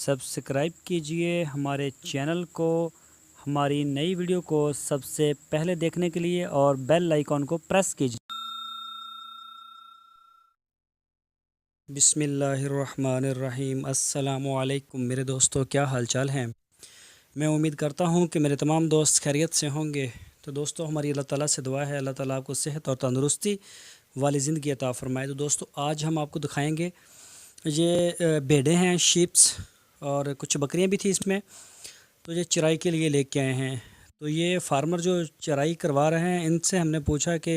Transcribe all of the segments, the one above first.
Subscribe कीजिए हमारे channel को, हमारी नई वीडियो को सबसे पहले देखने के लिए और बेल आइकॉन को प्रेस कीजिए। बिस्मिल्लाहिर्रहमानिर्रहीम। अस्सलामु अलैकुम मेरे दोस्तों, क्या हाल चाल हैं। मैं उम्मीद करता हूं कि मेरे तमाम दोस्त खैरियत से होंगे। तो दोस्तों, हमारी अल्लाह ताला से दुआ है, अल्लाह ताला आपको सेहत और तंदुरुस्ती वाली ज़िंदगी अता फ़रमाए। तो दोस्तों, आज हम आपको दिखाएंगे ये भेड़ें हैं, शीप्स, और कुछ बकरियां भी थी इसमें। तो ये चराई के लिए लेके आए हैं। तो ये फार्मर जो चराई करवा रहे हैं, इनसे हमने पूछा कि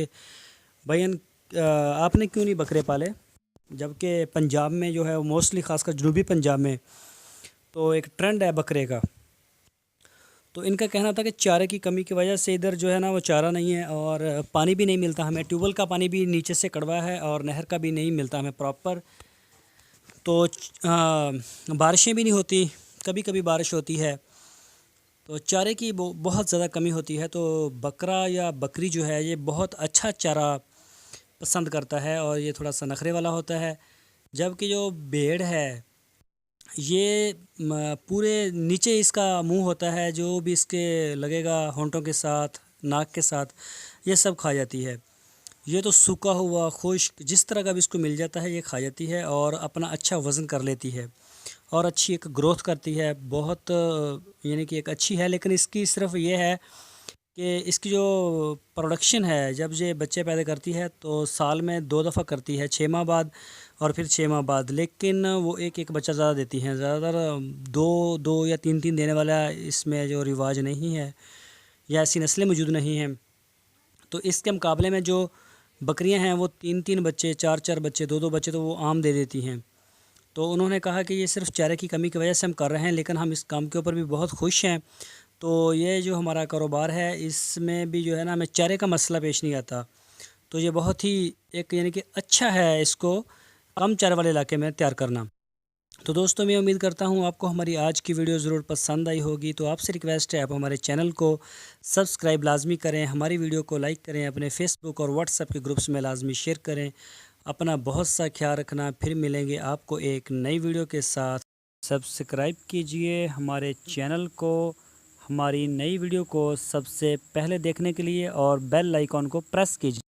भाई आपने क्यों नहीं बकरे पाले, जबकि पंजाब में जो है वो मोस्टली ख़ासकर जनूबी पंजाब में तो एक ट्रेंड है बकरे का। तो इनका कहना था कि चारे की कमी की वजह से इधर जो है ना वो चारा नहीं है और पानी भी नहीं मिलता हमें। ट्यूबवेल का पानी भी नीचे से कड़वा है और नहर का भी नहीं मिलता हमें प्रॉपर। तो बारिशें भी नहीं होती, कभी कभी बारिश होती है, तो चारे की बहुत ज़्यादा कमी होती है। तो बकरा या बकरी जो है ये बहुत अच्छा चारा पसंद करता है और ये थोड़ा सा नखरे वाला होता है। जबकि जो भेड़ है ये पूरे नीचे इसका मुंह होता है, जो भी इसके लगेगा होंठों के साथ, नाक के साथ, ये सब खा जाती है। ये तो सूखा हुआ खुश्क जिस तरह का भी इसको मिल जाता है ये खा जाती है और अपना अच्छा वज़न कर लेती है और अच्छी एक ग्रोथ करती है। बहुत यानी कि एक अच्छी है। लेकिन इसकी सिर्फ ये है कि इसकी जो प्रोडक्शन है, जब ये बच्चे पैदा करती है तो साल में 2 दफ़ा करती है, 6 माह बाद और फिर 6 माह बाद। लेकिन वो एक एक बच्चा ज़्यादा देती हैं, ज़्यादातर 2 या 3 देने वाला इसमें जो रिवाज नहीं है या ऐसी नस्लें मौजूद नहीं हैं। तो इसके मुकाबले में जो बकरियां हैं वो 3 बच्चे, 4 बच्चे, 2 बच्चे तो वो आम दे देती हैं। तो उन्होंने कहा कि ये सिर्फ चारे की कमी की वजह से हम कर रहे हैं, लेकिन हम इस काम के ऊपर भी बहुत खुश हैं। तो ये जो हमारा कारोबार है इसमें भी जो है ना हमें चारे का मसला पेश नहीं आता। तो ये बहुत ही एक यानी कि अच्छा है इसको कम चारे वाले इलाके में तैयार करना। तो दोस्तों, मैं उम्मीद करता हूँ आपको हमारी आज की वीडियो ज़रूर पसंद आई होगी। तो आपसे रिक्वेस्ट है, आप हमारे चैनल को सब्सक्राइब लाजमी करें, हमारी वीडियो को लाइक करें, अपने फेसबुक और व्हाट्सएप के ग्रुप्स में लाजमी शेयर करें। अपना बहुत सा ख्याल रखना। फिर मिलेंगे आपको एक नई वीडियो के साथ। सब्सक्राइब कीजिए हमारे चैनल को, हमारी नई वीडियो को सबसे पहले देखने के लिए और बेल आइकॉन को प्रेस कीजिए।